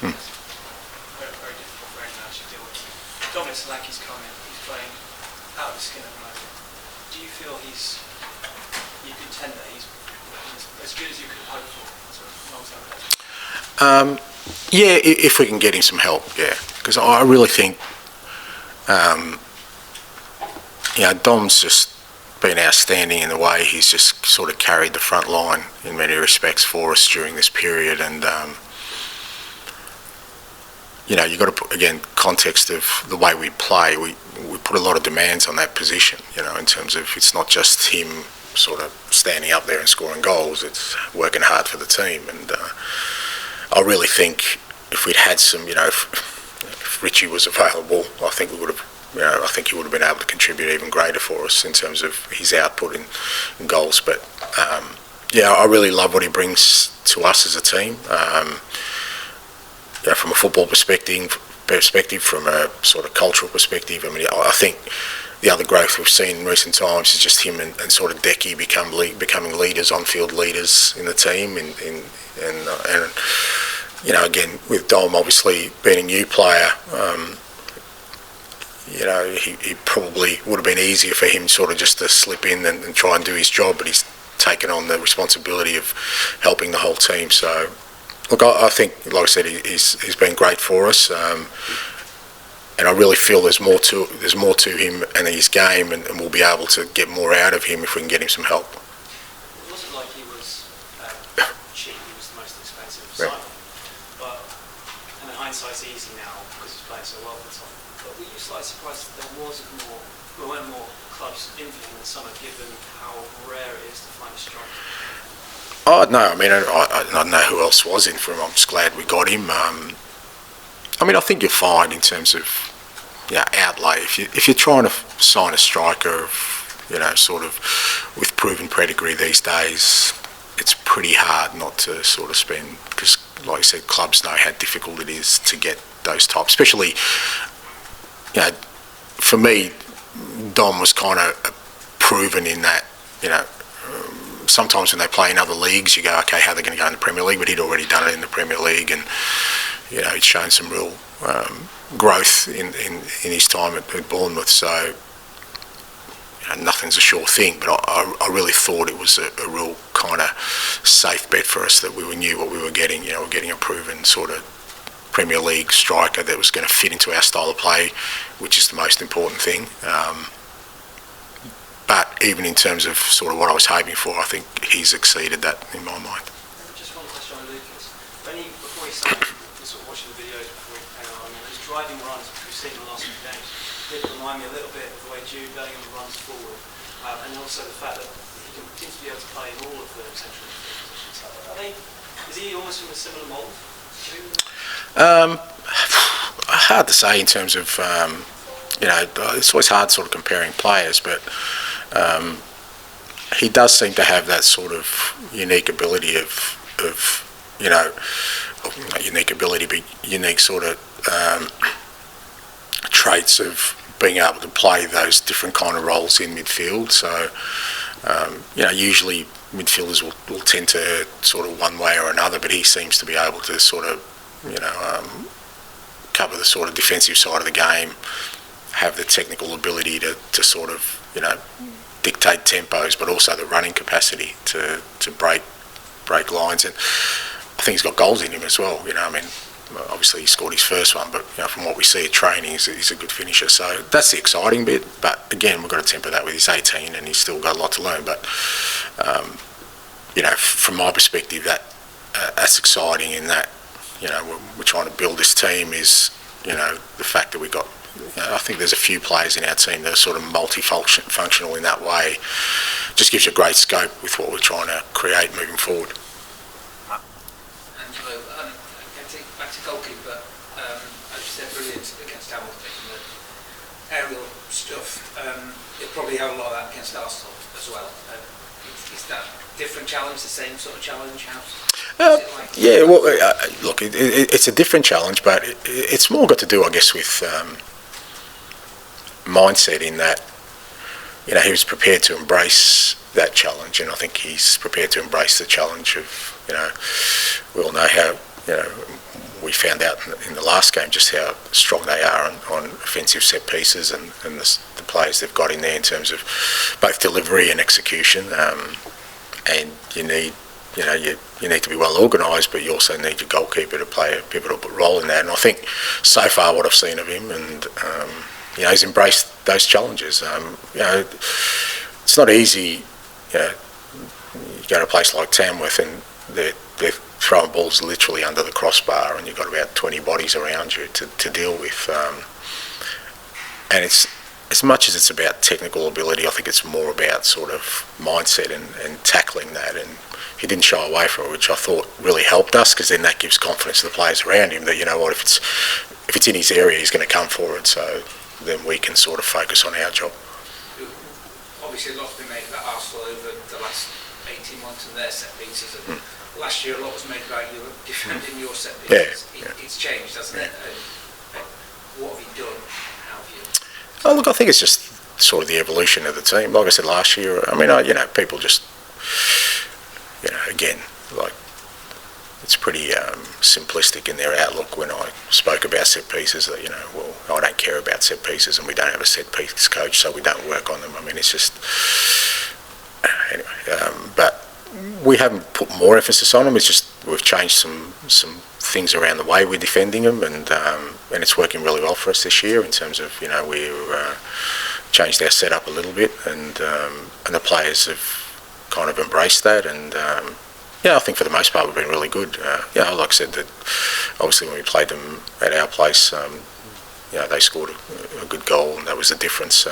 Very, very difficult for anyone to actually deal with. Dominic Solanke's coming, he's playing out of his skin at the moment. Do you feel you contend that he's as good as you could hope for? Yeah, if we can get him some help, yeah. Because I really think, Dom's just been outstanding in the way he's just sort of carried the front line in many respects for us during this period. And, you've got to put, again, context of the way we play. We put a lot of demands on that position, in terms of it's not just him sort of standing up there and scoring goals, it's working hard for the team. And I really think if we'd had some, if Richie was available, I think we would have, I think he would have been able to contribute even greater for us in terms of his output in goals. But I really love what he brings to us as a team. From a football perspective, from a sort of cultural perspective. I mean, I think the other growth we've seen in recent times is just him and sort of Decky becoming leaders, on-field leaders in the team, and again with Dom obviously being a new player, he probably would have been easier for him sort of just to slip in and try and do his job, but he's taken on the responsibility of helping the whole team. So look, I think, like I said, he's been great for us. And I really feel there's more to him and his game, and we'll be able to get more out of him if we can get him some help. It wasn't like he was cheap, he was the most expensive signing. But, hindsight's easy now because he's playing so well for Tottenham. But were you slightly surprised that there weren't more clubs in for him in the summer, given how rare it is to find a striker? Oh, no, I mean, I don't know who else was in for him. I'm just glad we got him. I think you'll find in terms of outlay, if you're trying to sign a striker, sort of with proven pedigree these days, it's pretty hard not to sort of spend, because, like I said, clubs know how difficult it is to get those types. Especially, for me, Dom was kind of proven in that, sometimes when they play in other leagues, you go, okay, how are they going to go in the Premier League? But he'd already done it in the Premier League, and he'd shown some real growth in his time at Bournemouth. So nothing's a sure thing, but I really thought it was a real kind of safe bet for us that we knew what we were getting. We're getting a proven sort of Premier League striker that was going to fit into our style of play, which is the most important thing. But even in terms of sort of what I was hoping for, I think he's exceeded that in my mind. Just one question on Lucas. Before he signed, sort of watching the videos before he came out, his driving runs, which we've seen in the last few games, did remind me a little bit of the way Jude Bellingham runs forward, and also the fact that he seems to be able to play in all of the central midfield positions. Is he almost from a similar mould? Hard to say in terms of, it's always hard sort of comparing players, but he does seem to have that sort of unique ability unique sort of traits of being able to play those different kind of roles in midfield. So, usually midfielders will tend to sort of one way or another, but he seems to be able to sort of, cover the sort of defensive side of the game, have the technical ability to sort of, dictate tempos, but also the running capacity to break lines. And I think he's got goals in him as well. Obviously he scored his first one, but from what we see at training, he's a good finisher. So that's the exciting bit. But again, we've got to temper that with he's 18 and he's still got a lot to learn. But from my perspective, that's exciting in that we're trying to build this team is the fact that we got. I think there's a few players in our team that are sort of multifunctional in that way. Just gives you a great scope with what we're trying to create moving forward. Angelo, back to goalkeeper. As you said, brilliant against Hamilton in the aerial stuff. You'll probably have a lot of that against Arsenal as well. Is that a different challenge, the same sort of challenge? Yeah, well, look, it's a different challenge, but it's more got to do, I guess, with mindset in that, he was prepared to embrace that challenge, and I think he's prepared to embrace the challenge of, we all know how we found out in the last game just how strong they are on offensive set pieces and the players they've got in there in terms of both delivery and execution. And you need to be well organised, but you also need your goalkeeper to play a pivotal role in that. And I think so far what I've seen of him, and he's embraced those challenges. It's not easy. You go to a place like Tamworth and they're throwing balls literally under the crossbar, and you've got about 20 bodies around you to deal with. And it's, as much as it's about technical ability, I think it's more about sort of mindset and tackling that. And he didn't shy away from it, which I thought really helped us, because then that gives confidence to the players around him that, if it's in his area, he's going to come for it. So then we can sort of focus on our job. Obviously, a lot's been made about Arsenal over the last 18 months and their set pieces. And last year, a lot was made about you defending your set pieces. It's changed, hasn't it? And what have you done? How have you? Oh, look, I think it's just sort of the evolution of the team. Like I said last year, I mean, people just, again, like, it's pretty simplistic in their outlook when I spoke about set pieces that, I don't care about set pieces and we don't have a set piece coach, so we don't work on them. I mean, it's just, anyway, but we haven't put more emphasis on them. It's just we've changed some things around the way we're defending them, and it's working really well for us this year in terms of, we've changed our setup a little bit, and the players have kind of embraced that, and I think for the most part we've been really good. Like I said, that obviously when we played them at our place, they scored a good goal, and that was the difference.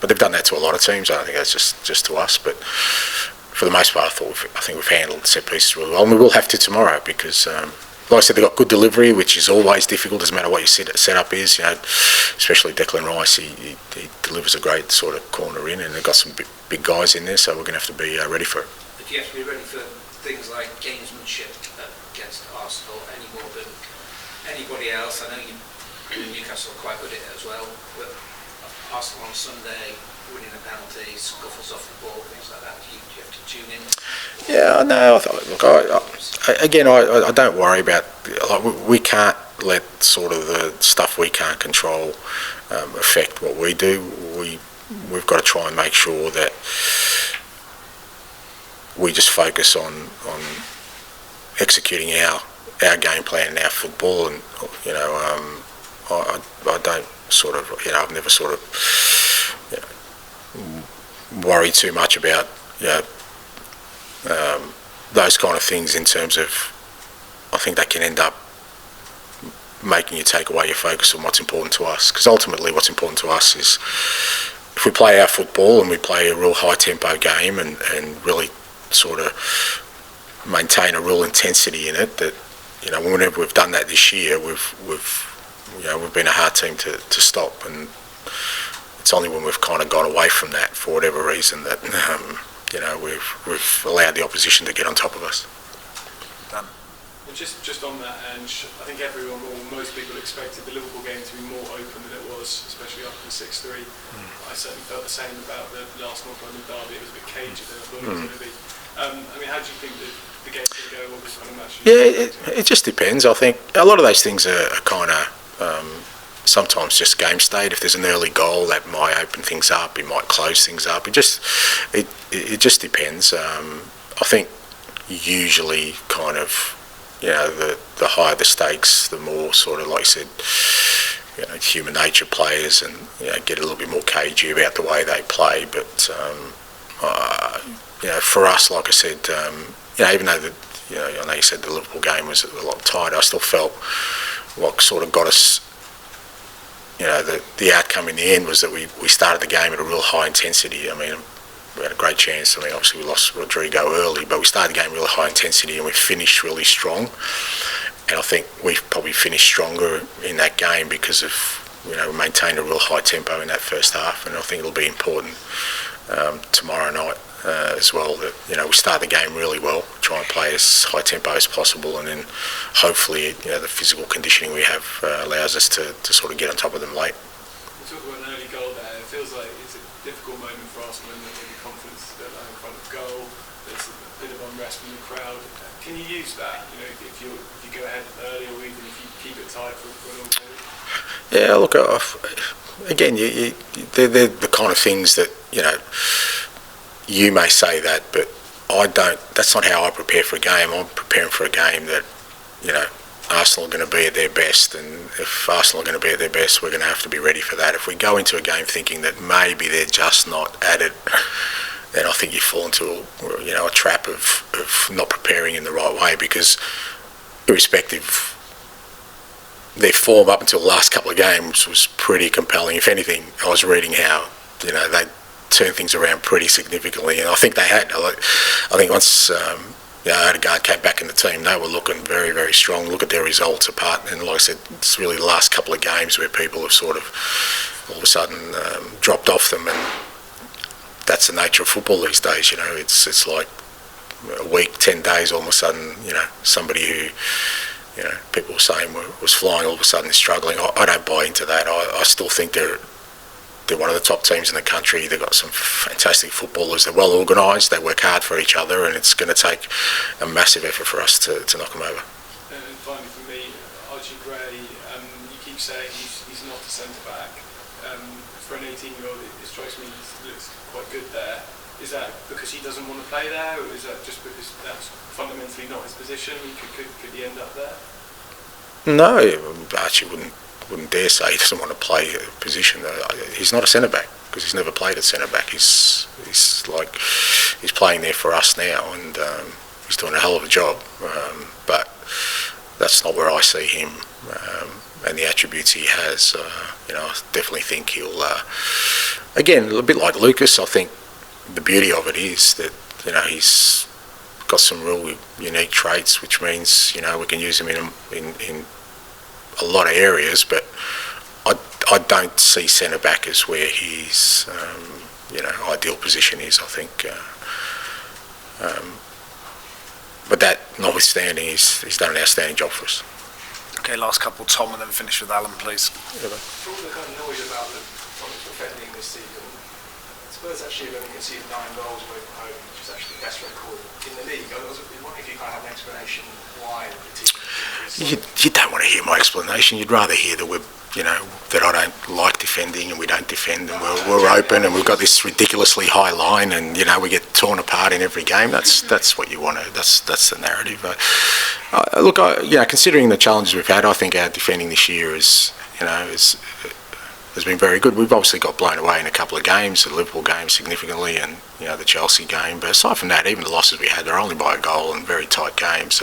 But they've done that to a lot of teams. I don't think that's just to us. But for the most part, I think we've handled set pieces really well, and we will have to tomorrow because, like I said, they've got good delivery, which is always difficult. Doesn't matter what your setup is. Especially Declan Rice, he delivers a great sort of corner in, and they've got some big guys in there, so we're going to have to be ready for it. But you have to be ready for things like gamesmanship against Arsenal any more than anybody else. I know Newcastle are quite good at it as well, but Arsenal on Sunday, winning a penalty, scuffles off the ball, things like that, do you have to tune in? Yeah, no, I don't worry about, we can't let sort of the stuff we can't control affect what we do. We've got to try and make sure that we just focus on executing our game plan and our football, and I don't sort of I've never sort of worry too much about those kind of things in terms of, I think that can end up making you take away your focus on what's important to us, because ultimately what's important to us is if we play our football and we play a real high tempo game and really sort of maintain a real intensity in it, that whenever we've done that this year, we've been a hard team to stop, and it's only when we've kind of got away from that for whatever reason that we've allowed the opposition to get on top of us. Well, just on that, Ange, I think everyone, or most people, expected the Liverpool game to be more open than it was, especially after the 6-3. I certainly felt the same about the last North London derby. It was a bit cagey than I thought it was going to be. I mean, how do you think that the game's going to go? What kind of match? Yeah, it just depends. I think a lot of those things are kind of sometimes just game state. If there's an early goal, that might open things up. It might close things up. It just depends. I think usually kind of the higher the stakes, the more sort of, like you said, human nature players, and get a little bit more cagey about the way they play. But for us, like I said, even though I know you said the Liverpool game was a lot tighter, I still felt what sort of got us, the outcome in the end was that we started the game at a real high intensity. I mean, we had a great chance. I mean, obviously we lost Rodrigo early, but we started the game really high intensity and we finished really strong. And I think we've probably finished stronger in that game because of, we maintained a real high tempo in that first half, and I think it'll be important tomorrow night as well that we start the game really well, try and play as high tempo as possible, and then hopefully the physical conditioning we have allows us to sort of get on top of them late. You talk about an early goal there. It feels like it's a difficult moment for Arsenal when the confidence is a bit low in front of goal. There's a bit of unrest from the crowd. Can you use that? You know, if you go ahead early, or even if you keep it tight for a long period. Yeah, look, again, they're the kind of things that, you know, you may say that, but I don't. That's not how I prepare for a game. I'm preparing for a game that, you know, Arsenal are going to be at their best, and if Arsenal are going to be at their best, we're going to have to be ready for that. If we go into a game thinking that maybe they're just not at it, then I think you fall into, you know, a trap of not preparing in the right way, because irrespective, their form up until the last couple of games was pretty compelling. If anything, I was reading how, you know, they turned things around pretty significantly, and I think they had. I think once you know, Odegaard came back in the team, they were looking very, very strong. Look at their results apart, and like I said, it's really the last couple of games where people have sort of all of a sudden dropped off them, and that's the nature of football these days. You know, it's like a week, 10 days, all of a sudden, you know, somebody who, you know, people were saying was flying, all of a sudden is struggling. I don't buy into that. I still think they're one of the top teams in the country. They've got some fantastic footballers. They're well organised. They work hard for each other, and it's going to take a massive effort for us to knock them over. And finally, for me, Archie Gray, you keep saying he's not a centre-back. For an 18-year-old, it strikes me he looks quite good there. Is that because he doesn't want to play there, or is that just because that's fundamentally not his position? Could he end up there? No, Archie wouldn't dare say he doesn't want to play a position. He's not a centre back because he's never played at centre back. He's playing there for us now, and he's doing a hell of a job. But that's not where I see him, and the attributes he has. You know, I definitely think he'll. Again, a bit like Lucas, I think the beauty of it is that, you know, he's got some real unique traits, which means, you know, we can use him in a lot of areas, but I don't see centre back as where his you know, ideal position is. I think, but that notwithstanding, he's done an outstanding job for us. Okay, last couple, Tom, and then finish with Alan, please. For all the kind of noise about the Tottenham's defending this season, Spurs actually have only conceded 9 goals away from home, which is actually the best record in the league. I was wondering if you kind of have an explanation why the team. You don't want to hear my explanation. You'd rather hear that we're, you know, that I don't like defending and we don't defend, and we're open and we've got this ridiculously high line, and, you know, we get torn apart in every game. That's what you want to. That's the narrative. Look, you know, considering the challenges we've had, I think our defending this year is, you know, has been very good. We've obviously got blown away in a couple of games, the Liverpool game significantly, and, you know, the Chelsea game. But aside from that, even the losses we had, they're only by a goal and very tight games.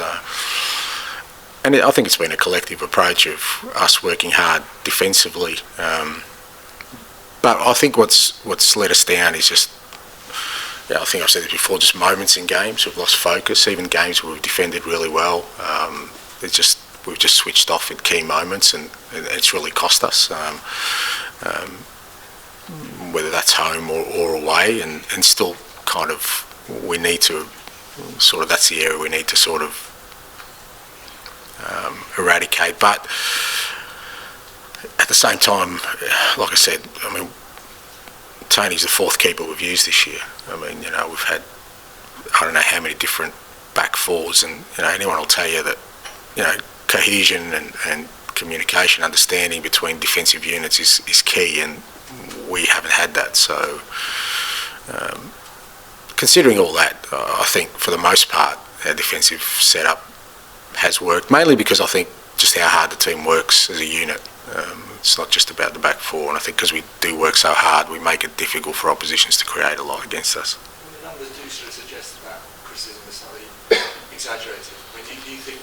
And I think it's been a collective approach of us working hard defensively. But I think what's let us down is just, yeah, I think I've said this before, just moments in games. We've lost focus, even games where we've defended really well. We've just switched off in key moments, and it's really cost us. Whether that's home or away, and still kind of we need to sort of, that's the area we need to sort of eradicate. But at the same time, like I said, I mean, Tony's the 4th keeper we've used this year. I mean, you know, we've had, I don't know how many different back fours, and, you know, anyone will tell you that, you know, cohesion and communication, understanding between defensive units is key, and we haven't had that. So considering all that, I think for the most part our defensive setup has worked, mainly because I think just how hard the team works as a unit. It's not just about the back four, and I think because we do work so hard, we make it difficult for oppositions to create a lot against us. The numbers do sort of suggest that criticism is slightly exaggerated. I mean, do you think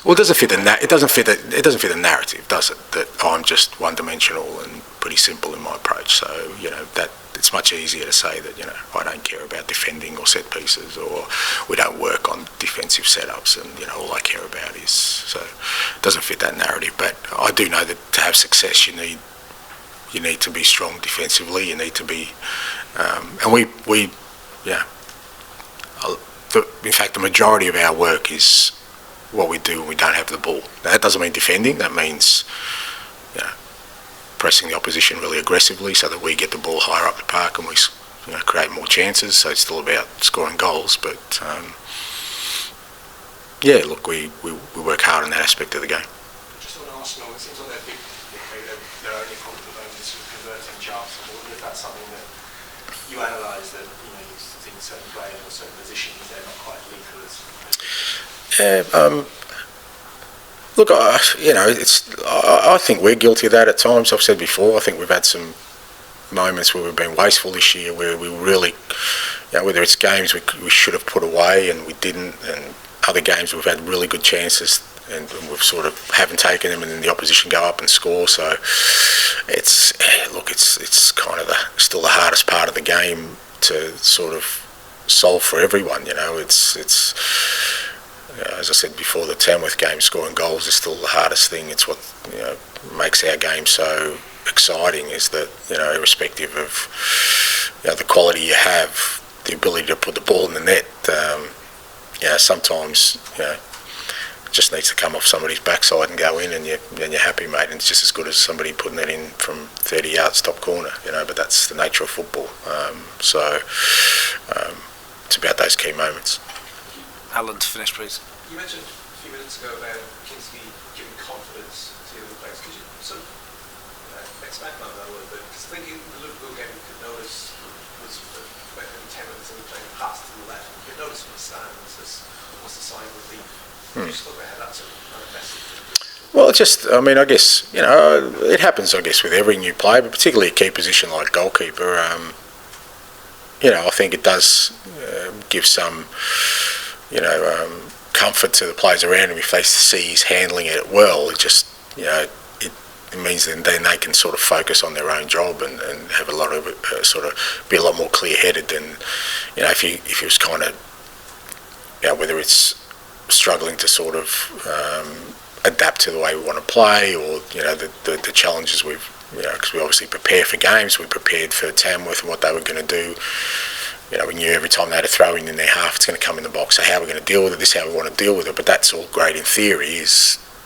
well, it doesn't fit the narrative, does it? That I'm just one-dimensional and pretty simple in my approach. So, you know, that it's much easier to say that, you know, I don't care about defending or set pieces, or we don't work on defensive setups, and, you know, all I care about is. So it doesn't fit that narrative. But I do know that to have success, you need to be strong defensively. You need to be, and we yeah. In fact, the majority of our work is what we do when we don't have the ball. Now, that doesn't mean defending. That means, you know, pressing the opposition really aggressively so that we get the ball higher up the park and we, you know, create more chances. So it's still about scoring goals. But yeah, look, we work hard on that aspect of the game. Just on Arsenal, it seems like they're big. Their only problem at the moment is converting chances. I wonder if that's something that you analyse, that you think certain players or certain positions they're not quite lethal as. Yeah, look, I think we're guilty of that at times. I've said before, I think we've had some moments where we've been wasteful this year, where we really, whether it's games we should have put away and we didn't, and other games we've had really good chances and we've sort of haven't taken them, and then the opposition go up and score. So it's kind of still the hardest part of the game to sort of solve for everyone. It's as I said before, the Tamworth game, scoring goals is still the hardest thing. It's what makes our game so exciting, is that irrespective of the quality you have, the ability to put the ball in the net, sometimes it just needs to come off somebody's backside and go in, and you're happy, mate. And it's just as good as somebody putting it in from 30 yards top corner, but that's the nature of football. So it's about those key moments. Alan, to finish, please. You mentioned a few minutes ago about Kingsley giving confidence to the other players. Could you sort of expand on that a little bit? Because I think in the Liverpool game you could notice was when 10 minutes in playing pass to the left, you could notice from the stands as almost a sign of relief. Could you just talk about how that sort of manifested? Well, I guess, it happens, I guess, with every new player, but particularly a key position like goalkeeper. I think it does give some, comfort to the players around him if they see he's handling it well. It just, it means then they can sort of focus on their own job and have a lot of sort of be a lot more clear-headed than, if he was kind of, whether it's struggling to sort of adapt to the way we want to play, or the challenges we've, because we obviously prepare for games. We prepared for Tamworth and what they were going to do. We knew every time they had a throw in their half, it's going to come in the box. So how are we going to deal with it? This is how we want to deal with it. But that's all great in theory.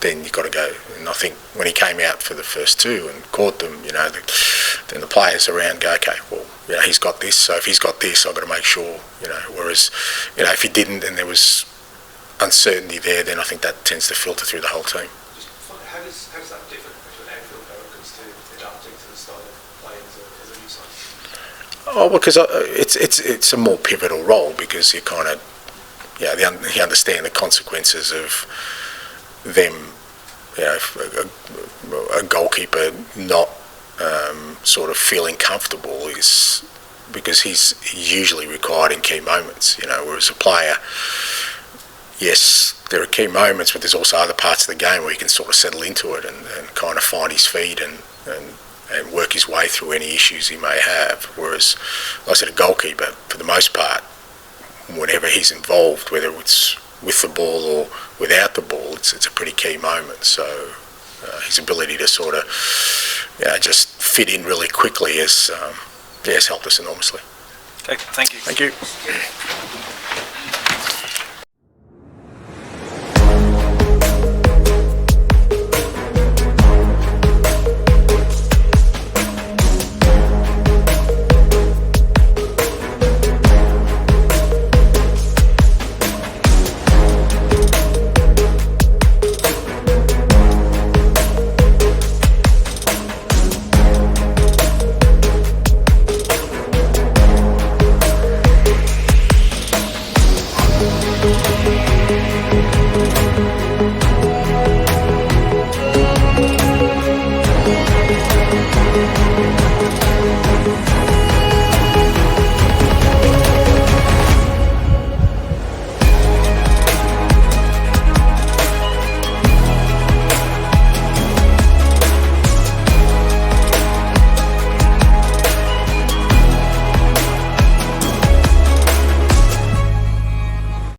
Then you've got to go. And I think when he came out for the first two and caught them, then the players around go, okay, well, he's got this. So if he's got this, I've got to make sure. Whereas, if he didn't and there was uncertainty there, then I think that tends to filter through the whole team. How does that differ between Anfield when it comes to adapting to the style of play as a new side? Oh, because it's a more pivotal role, because you kind of, you understand the consequences of them, a goalkeeper not sort of feeling comfortable is because he's usually required in key moments, whereas a player, yes, there are key moments, but there's also other parts of the game where he can sort of settle into it and kind of find his feet and work his way through any issues he may have. Whereas, like I said, a goalkeeper, for the most part, whenever he's involved, whether it's with the ball or without the ball, it's a pretty key moment. So his ability to sort of just fit in really quickly has helped us enormously. Okay, thank you. Thank you.